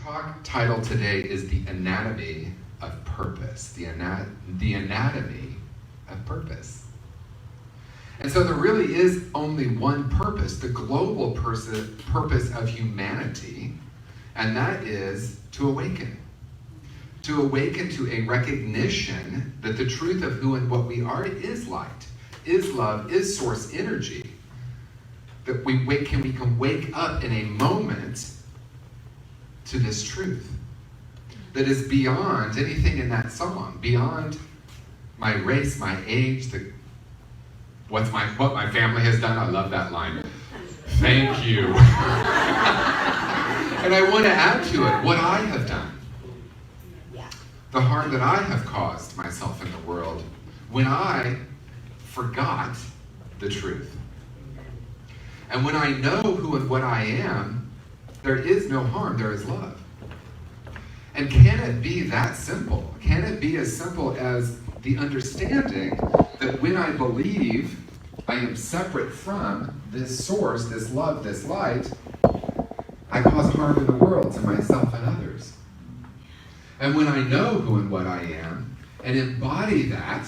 talk title today is The Anatomy of Purpose. The anatomy of purpose. And so there really is only one purpose, the global purpose of humanity, and that is to awaken. To awaken to a recognition that the truth of who and what we are is light, is love, is source energy. That we can wake up in a moment to this truth that is beyond anything in that song, beyond my race, my age, what my family has done. I love that line. Thank you. And I want to add to it what I have done. The harm that I have caused myself in the world when I forgot the truth. And when I know who and what I am, there is no harm, there is love. And can it be that simple? Can it be as simple as the understanding that when I believe I am separate from this source, this love, this light, I cause harm in the world to myself and others? And when I know who and what I am and embody that,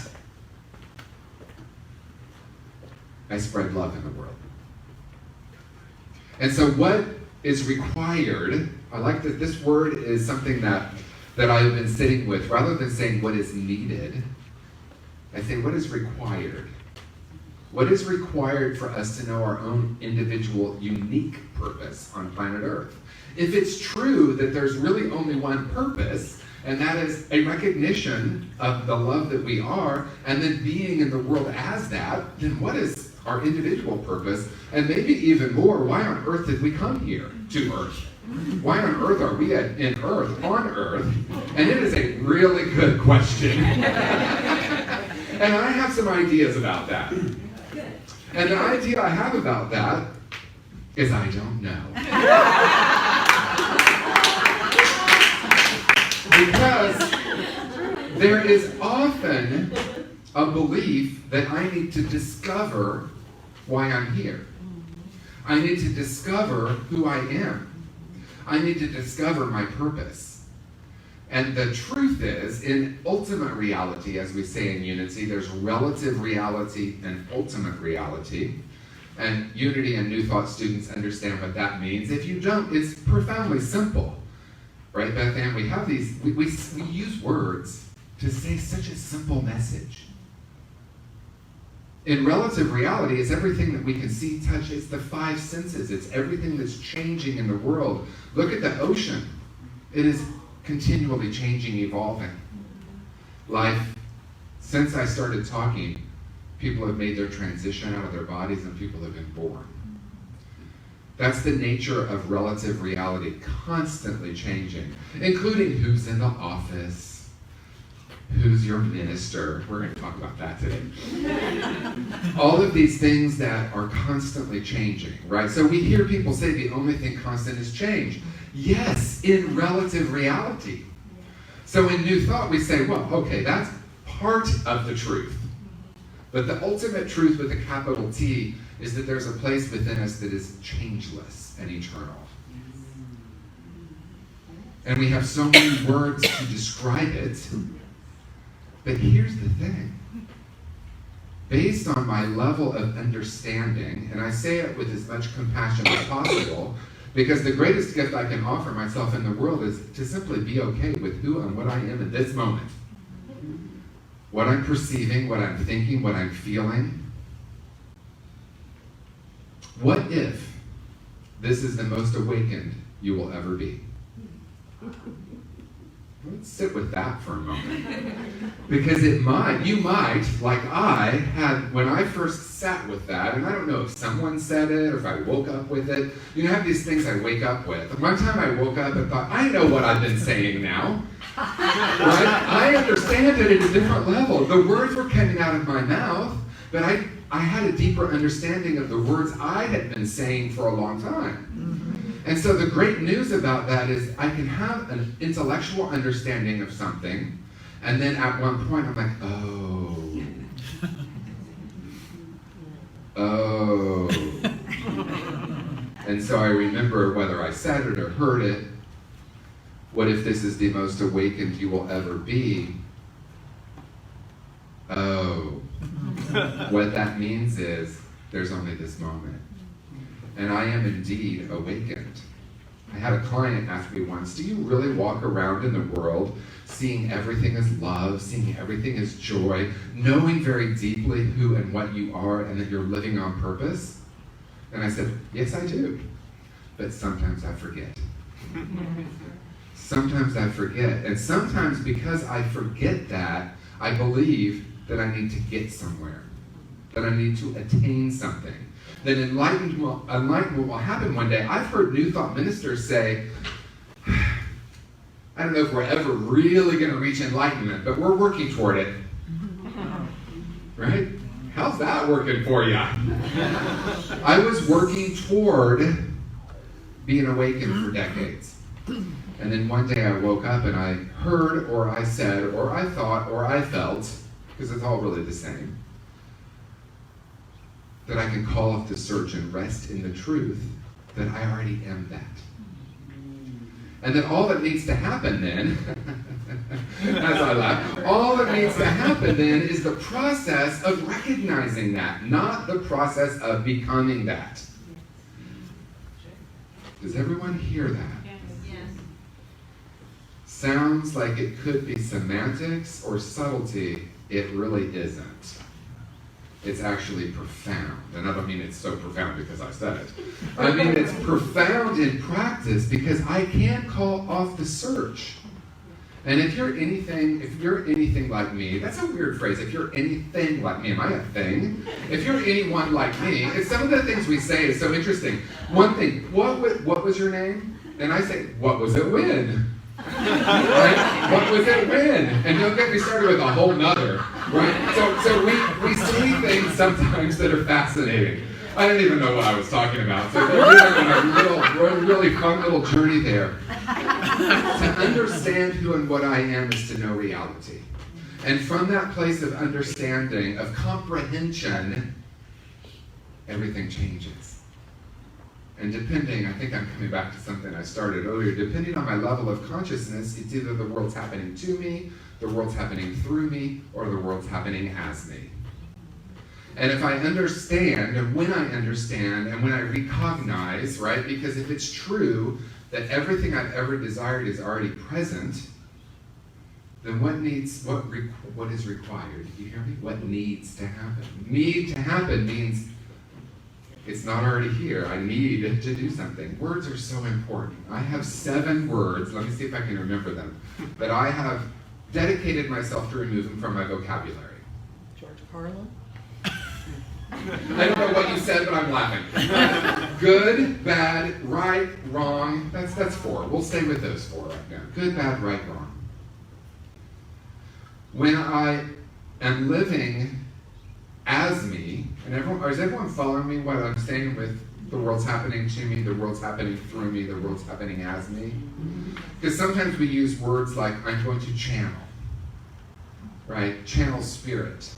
I spread love in the world. And so what is required, I like that this word is something that I've been sitting with. Rather than saying what is needed, I say what is required. What is required for us to know our own individual, unique purpose on planet Earth? If it's true that there's really only one purpose, and that is a recognition of the love that we are, and then being in the world as that, then what is our individual purpose? And maybe even more, why on earth did we come here to Earth? Why on earth are we on Earth? And it is a really good question. And I have some ideas about that. And the idea I have about that is I don't know. Because there is often a belief that I need to discover why I'm here. I need to discover who I am. I need to discover my purpose. And the truth is, in ultimate reality, as we say in Unity, there's relative reality and ultimate reality. And Unity and New Thought students understand what that means. If you don't, it's profoundly simple. Right, Beth Ann? We have these, we use words to say such a simple message. In relative reality, it's everything that we can see, touch. It's the five senses. It's everything that's changing in the world. Look at the ocean. It is continually changing, evolving. Life, since I started talking, people have made their transition out of their bodies and people have been born. That's the nature of relative reality, constantly changing, including who's in the office, who's your minister. We're going to talk about that today. All of these things that are constantly changing, right? So we hear people say the only thing constant is change. Yes, in relative reality. So in New Thought, we say, well, okay, that's part of the truth. But the ultimate truth with a capital T is that there's a place within us that is changeless and eternal. And we have so many words to describe it. But here's the thing. Based on my level of understanding, and I say it with as much compassion as possible, because the greatest gift I can offer myself in the world is to simply be okay with who and what I am in this moment. What I'm perceiving, what I'm thinking, what I'm feeling. What if this is the most awakened you will ever be? Let's sit with that for a moment. Because you might, like I had, when I first sat with that, and I don't know if someone said it or if I woke up with it. You have these things I wake up with. One time I woke up and thought, I know what I've been saying now. Right? I understand it at a different level. The words were coming out of my mouth, but I had a deeper understanding of the words I had been saying for a long time. And so the great news about that is I can have an intellectual understanding of something, and then at one point I'm like, oh. And so I remember whether I said it or heard it, What if this is the most awakened you will ever be? Oh, what that means is there's only this moment. And I am indeed awakened. I had a client ask me once, do you really walk around in the world seeing everything as love, seeing everything as joy, knowing very deeply who and what you are and that you're living on purpose? And I said, yes, I do. But sometimes I forget. Sometimes I forget. And sometimes because I forget that, I believe that I need to get somewhere, that I need to attain something, that enlightenment will happen one day. I've heard New Thought ministers say, I don't know if we're ever really going to reach enlightenment, but we're working toward it. Right? How's that working for you? I was working toward being awakened for decades. And then one day I woke up and I heard, or I said, or I thought, or I felt, because it's all really the same, that I can call off the search and rest in the truth that I already am that. And then all that needs to happen then, as I laugh, all that needs to happen then is the process of recognizing that, not the process of becoming that. Does everyone hear that? Yes. Sounds like it could be semantics or subtlety. It really isn't. It's actually profound. And I don't mean it's so profound because I said it. I mean it's profound in practice because I can call off the search. And if you're anything like me, that's a weird phrase. If you're anything like me, am I a thing? If you're anyone like me, it's some of the things we say is so interesting. One thing, what was your name? And I say, what was it when? Right? What was it when? And don't get me started with a whole nother. Right? So we say things sometimes that are fascinating. I didn't even know what I was talking about. So we're on a really fun little journey there. To understand who and what I am is to know reality. And from that place of understanding, of comprehension, everything changes. And depending, I think I'm coming back to something I started earlier, depending on my level of consciousness, it's either the world's happening to me, the world's happening through me, or the world's happening as me. And if I understand, and when I understand, and when I recognize, right, because if it's true that everything I've ever desired is already present, then what is required? Do you hear me? What needs to happen? Need to happen means it's not already here. I need to do something. Words are so important. I have 7 words, let me see if I can remember them, that I have dedicated myself to removing from my vocabulary. George Carlin? I don't know what you said, but I'm laughing. Good, bad, right, wrong. That's 4. We'll stay with those 4 right now. Good, bad, right, wrong. When I am living as me, and is everyone following me what I'm saying with the world's happening to me, the world's happening through me, the world's happening as me? Because sometimes we use words like, I'm going to channel, right? Channel spirit.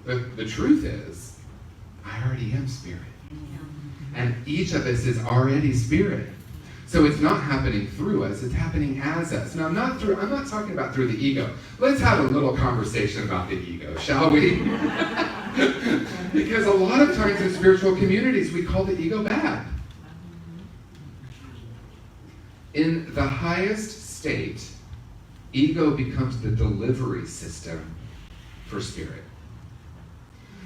The truth is, I already am spirit. And each of us is already spirit. So it's not happening through us, it's happening as us. Now, I'm not talking about through the ego. Let's have a little conversation about the ego, shall we? Because a lot of times in spiritual communities, we call the ego bad. In the highest state, ego becomes the delivery system for spirit.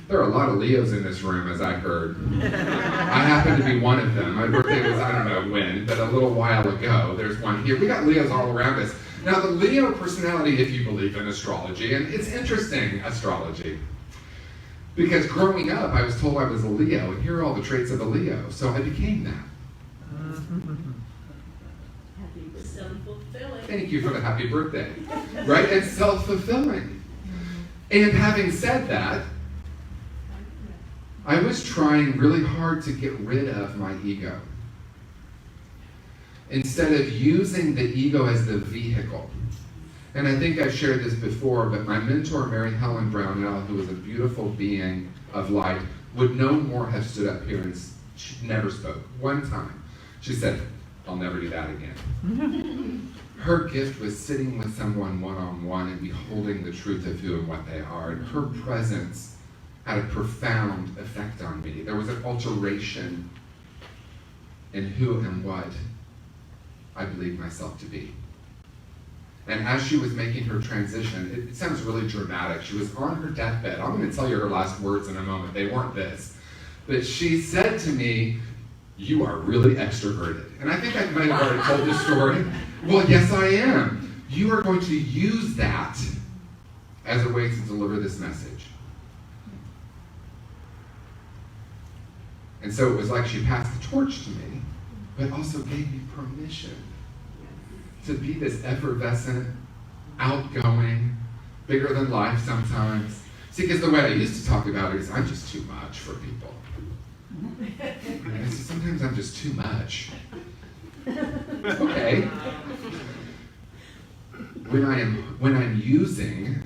There are a lot of Leos in this room, as I heard. I happen to be one of them. My birthday was, I don't know when, but a little while ago. There's one here. We got Leos all around us. Now, the Leo personality, if you believe in astrology, and it's interesting, astrology, because growing up, I was told I was a Leo, and here are all the traits of a Leo, so I became that. Self-fulfilling. Thank you for the happy birthday. Right? And self-fulfilling. And having said that, I was trying really hard to get rid of my ego. Instead of using the ego as the vehicle. And I think I've shared this before, but my mentor, Marianne Brownell, who was a beautiful being of light, would no more have stood up here and she never spoke. One time, she said, I'll never do that again. Her gift was sitting with someone one-on-one and beholding the truth of who and what they are. And her presence had a profound effect on me. There was an alteration in who and what I believed myself to be. And as she was making her transition, it sounds really dramatic. She was on her deathbed. I'm going to tell you her last words in a moment. They weren't this. But she said to me, "You are really extroverted." And I think I might have already told this story. Well, yes, I am. You are going to use that as a way to deliver this message. And so it was like she passed the torch to me, but also gave me permission to be this effervescent, outgoing, bigger than life sometimes. See, because the way I used to talk about it is I'm just too much for people. And I said, sometimes I'm just too much. Okay. When I'm using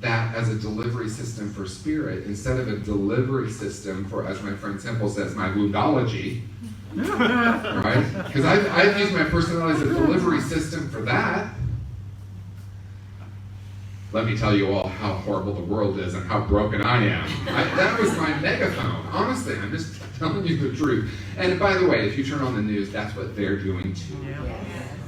that as a delivery system for spirit, instead of a delivery system for, as my friend Temple says, my woundology, right? Because I've used my personality as a delivery system for that. Let me tell you all how horrible the world is and how broken I am. That was my megaphone. Honestly, I'm just telling you the truth. And by the way, if you turn on the news, that's what they're doing too.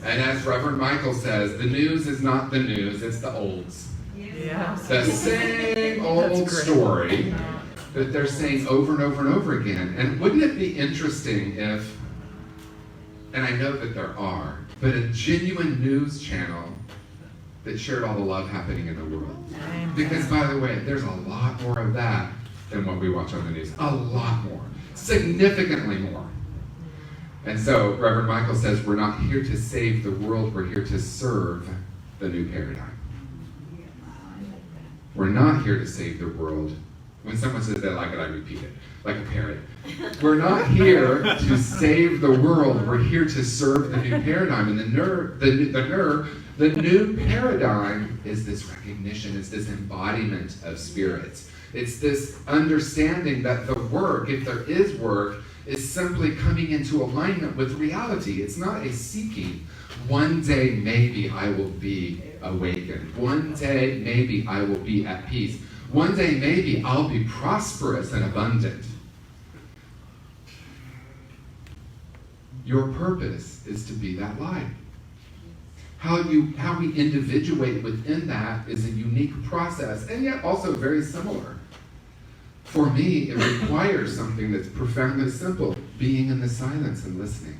And as Reverend Michael says, the news is not the news, it's the olds. The same old story that they're saying over and over and over again. And wouldn't it be interesting if, and I know that there are, but a genuine news channel that shared all the love happening in the world. Because, by the way, there's a lot more of that than what we watch on the news. A lot more. Significantly more. And so, Reverend Michael says, we're not here to save the world, we're here to serve the new paradigm. We're not here to save the world. When someone says they like it, I repeat it, like a parrot. We're not here to save the world, we're here to serve the new paradigm. And the new paradigm is this recognition, it's this embodiment of spirits. It's this understanding that the work, if there is work, is simply coming into alignment with reality. It's not a seeking. One day maybe I will be awakened. One day maybe I will be at peace. One day maybe I'll be prosperous and abundant. Your purpose is to be that light. How we individuate within that is a unique process, and yet also very similar. For me, it requires something that's profoundly simple, being in the silence and listening.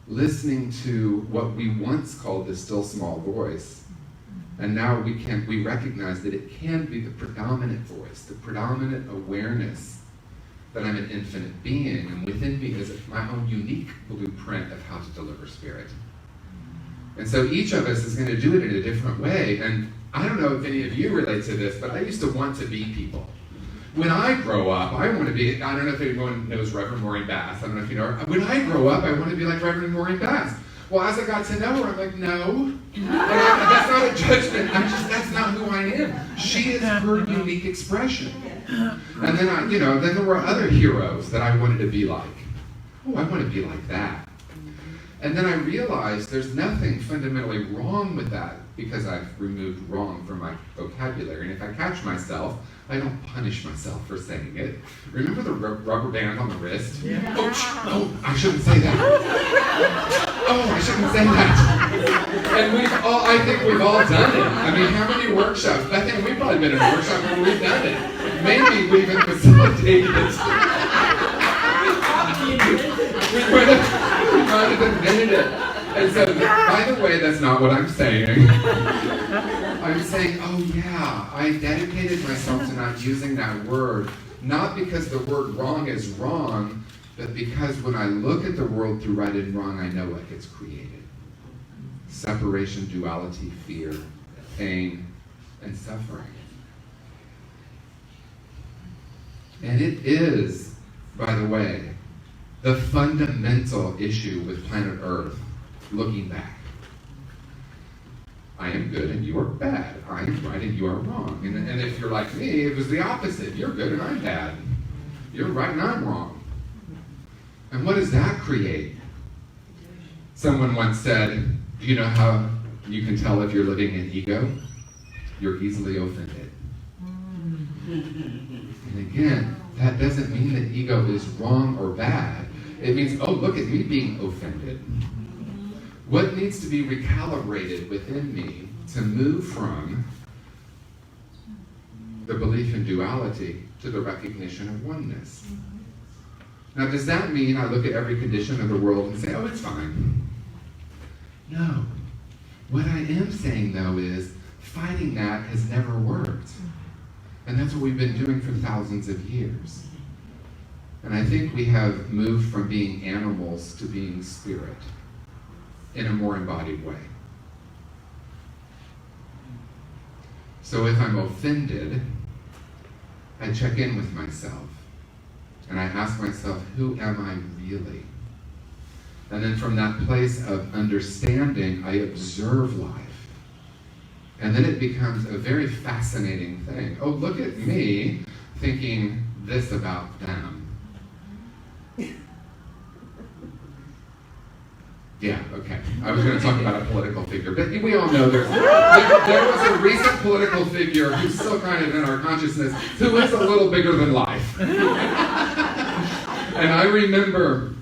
Listening to what we once called the still small voice, and now we recognize that it can be the predominant voice, the predominant awareness that I'm an infinite being, and within me is my own unique blueprint of how to deliver spirit. And so each of us is going to do it in a different way. And I don't know if any of you relate to this, but I used to want to be people. When I grow up, I want to be, I don't know if anyone knows Reverend Maureen Bass. I don't know if you know her. When I grow up, I want to be like Reverend Maureen Bass. Well, as I got to know her, I'm like, no. That's not a judgment. That's not who I am. She is her unique expression. And then then there were other heroes that I wanted to be like. Oh, I want to be like that. And then I realized there's nothing fundamentally wrong with that because I've removed wrong from my vocabulary. And if I catch myself, I don't punish myself for saying it. Remember the rubber band on the wrist? Yeah. Oh, I shouldn't say that. Oh, I shouldn't say that. And I think we've all done it. I mean, how many workshops? I think we've probably been in a workshop where we've done it. Maybe we even facilitated it. We might have invented it. And so, by the way, that's not what I'm saying. I'm saying, oh yeah, I dedicated myself to not using that word, not because the word wrong is wrong, but because when I look at the world through right and wrong, I know what gets created. Separation, duality, fear, pain, and suffering. And it is, by the way, the fundamental issue with planet Earth, looking back. I am good and you are bad. I am right and you are wrong. And if you're like me, it was the opposite. You're good and I'm bad. You're right and I'm wrong. And what does that create? Someone once said, do you know how you can tell if you're living in ego? You're easily offended. And again, that doesn't mean that ego is wrong or bad. It means, oh, look at me being offended. What needs to be recalibrated within me to move from the belief in duality to the recognition of oneness? Now, does that mean I look at every condition of the world and say, oh, it's fine? No. What I am saying, though, is fighting that has never worked. And that's what we've been doing for thousands of years. And I think we have moved from being animals to being spirit in a more embodied way. So if I'm offended, I check in with myself. And I ask myself, who am I really? And then from that place of understanding, I observe life. And then it becomes a very fascinating thing. Oh, look at me thinking this about them. Yeah, okay. I was going to talk about a political figure, but we all know there was a recent political figure who's still kind of in our consciousness who is a little bigger than life. And I remember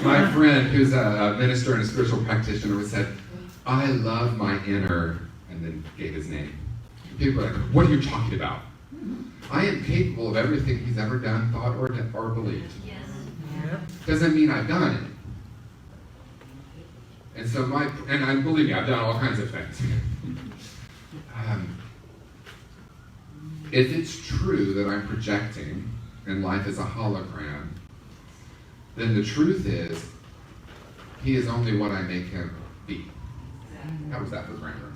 my friend, who's a minister and a spiritual practitioner, who said, I love my inner, and then gave his name. People are like, what are you talking about? I am capable of everything he's ever done, thought, or believed. Yes. Doesn't mean I've done it. And so believe me, I've done all kinds of things. If it's true that I'm projecting and life is a hologram, then the truth is, he is only what I make him be. How was that for grammar?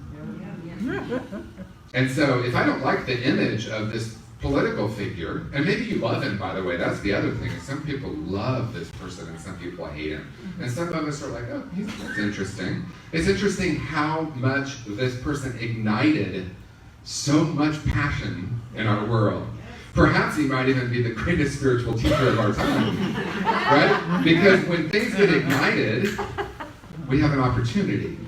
And so if I don't like the image of this political figure, and maybe you love him, by the way, that's the other thing. Some people love this person and some people hate him. And some of us are like, oh, that's interesting. It's interesting how much this person ignited so much passion in our world. Perhaps he might even be the greatest spiritual teacher of our time, right? Because when things get ignited, we have an opportunity.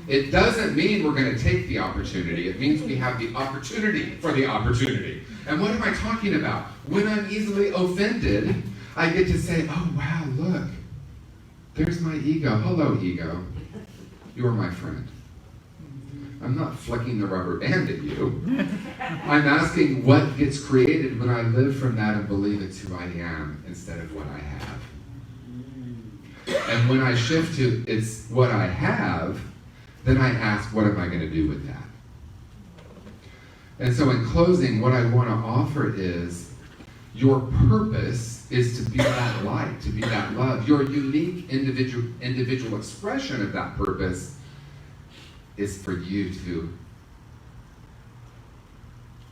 It doesn't mean we're going to take the opportunity. It means we have the opportunity for the opportunity. And what am I talking about? When I'm easily offended, I get to say, oh, wow, look. There's my ego. Hello, ego. You're my friend. I'm not flicking the rubber band at you. I'm asking what gets created when I live from that and believe it's who I am instead of what I have. And when I shift to it's what I have, then I ask, what am I going to do with that? And so in closing, what I want to offer is your purpose is to be that light, to be that love. Your unique individual expression of that purpose is for you to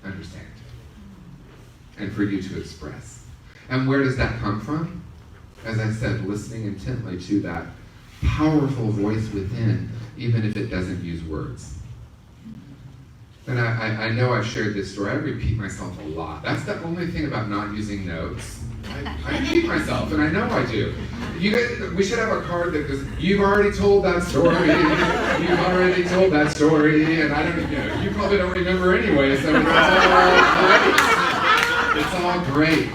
understand and for you to express. And where does that come from? As I said, listening intently to that powerful voice within, even if it doesn't use words. And I know I've shared this story. I repeat myself a lot. That's the only thing about not using notes. I repeat myself, and I know I do. You guys, we should have a card that goes, you've already told that story. You've already told that story, and I don't, you probably don't remember anyway, so it's all great.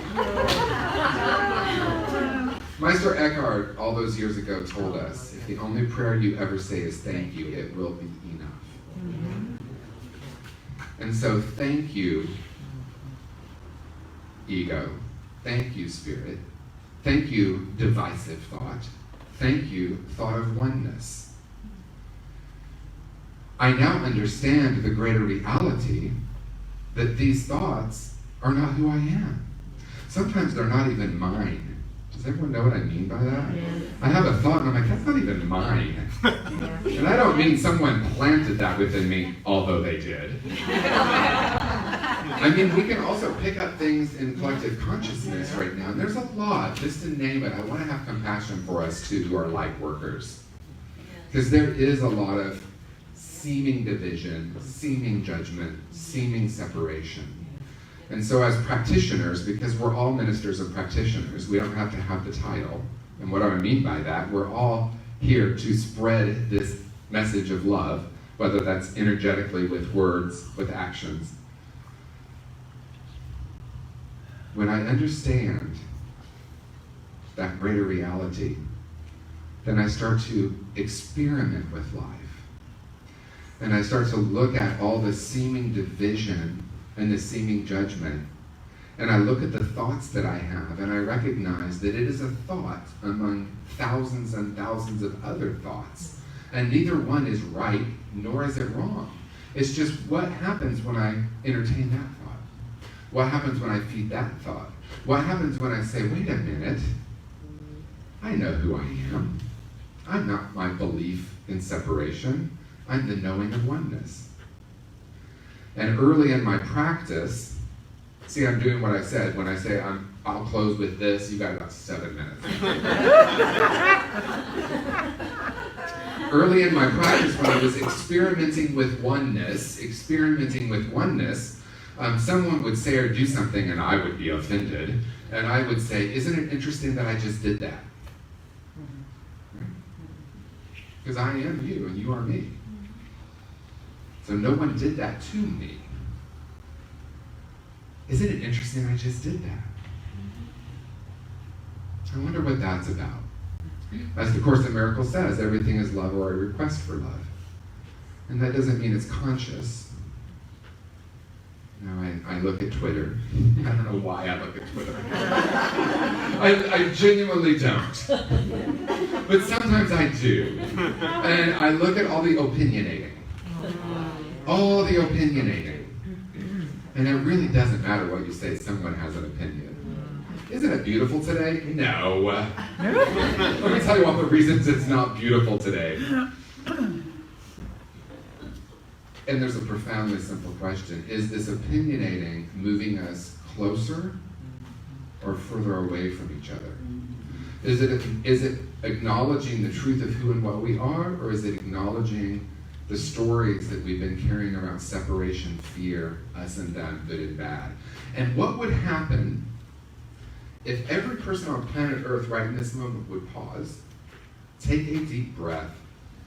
Meister Eckhart, all those years ago, told us, if the only prayer you ever say is thank you, it will be enough. And so thank you, ego. Thank you, spirit. Thank you, divisive thought. Thank you, thought of oneness. I now understand the greater reality that these thoughts are not who I am. Sometimes they're not even mine. Does everyone know what I mean by that? Yes. I have a thought and I'm like, that's not even mine. And I don't mean someone planted that within me, although they did. I mean, we can also pick up things in collective consciousness right now. And there's a lot, just to name it. I want to have compassion for us too, who are light workers. Because there is a lot of seeming division, seeming judgment, seeming separation. And so as practitioners, because we're all ministers and practitioners, we don't have to have the title. And what do I mean by that? We're all here to spread this message of love, whether that's energetically with words, with actions. When I understand that greater reality, then I start to experiment with life. And I start to look at all the seeming division and the seeming judgment. And I look at the thoughts that I have, and I recognize that it is a thought among thousands and thousands of other thoughts. And neither one is right, nor is it wrong. It's just what happens when I entertain that thought. What happens when I feed that thought? What happens when I say, wait a minute, I know who I am. I'm not my belief in separation. I'm the knowing of oneness. And early in my practice, see, I'm doing what I said. When I say I'll close with this, you got about 7 minutes. Early in my practice, when I was experimenting with oneness, someone would say or do something and I would be offended. And I would say, isn't it interesting that I just did that? Because I am you and you are me. So no one did that to me. Isn't it interesting I just did that? I wonder what that's about. As the Course in Miracles says, everything is love or a request for love. And that doesn't mean it's conscious. I look at Twitter. I don't know why I look at Twitter. I genuinely don't. But sometimes I do. And I look at all the opinionating. All the opinionating. And it really doesn't matter what you say, someone has an opinion. Isn't it beautiful today? No. Let me tell you all the reasons it's not beautiful today. And there's a profoundly simple question. Is this opinionating moving us closer or further away from each other? Is it acknowledging the truth of who and what we are, or is it acknowledging the stories that we've been carrying around separation, fear, us and them, good and bad? And what would happen if every person on planet Earth right in this moment would pause, take a deep breath,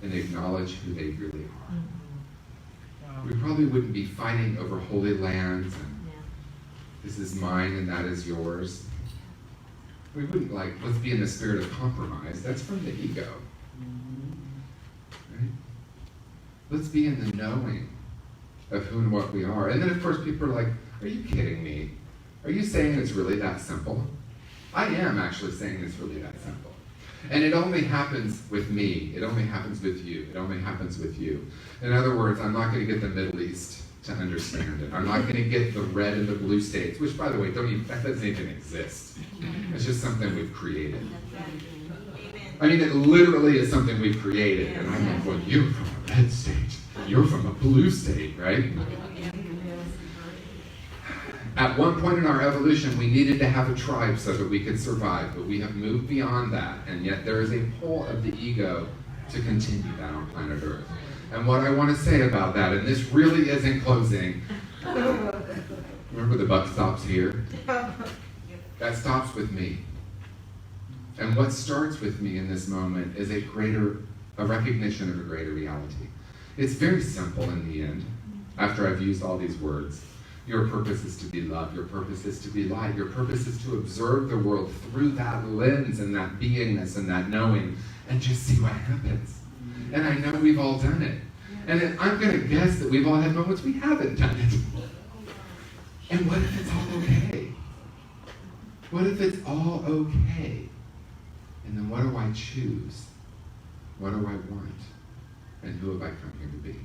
and acknowledge who they really are? We probably wouldn't be fighting over holy lands and this is mine and that is yours. We wouldn't let's be in the spirit of compromise. That's from the ego. Right? Let's be in the knowing of who and what we are. And then of course people are like, are you kidding me? Are you saying it's really that simple? I am actually saying it's really that simple. And it only happens with me. It only happens with you. It only happens with you. In other words, I'm not going to get the Middle East to understand it. I'm not going to get the red and the blue states, which, by the way, that doesn't even exist. It's just something we've created. I mean, it literally is something we've created. And I'm like, well, you're from a red state. You're from a blue state, right? At one point in our evolution, we needed to have a tribe so that we could survive, but we have moved beyond that, and yet there is a pull of the ego to continue that on planet Earth. And what I want to say about that, and this really is in closing, remember the buck stops here? That stops with me. And what starts with me in this moment is a recognition of a greater reality. It's very simple in the end, after I've used all these words. Your purpose is to be love. Your purpose is to be light. Your purpose is to observe the world through that lens and that beingness and that knowing and just see what happens. And I know we've all done it. And I'm going to guess that we've all had moments we haven't done it. And what if it's all okay? What if it's all okay? And then what do I choose? What do I want? And who have I come here to be?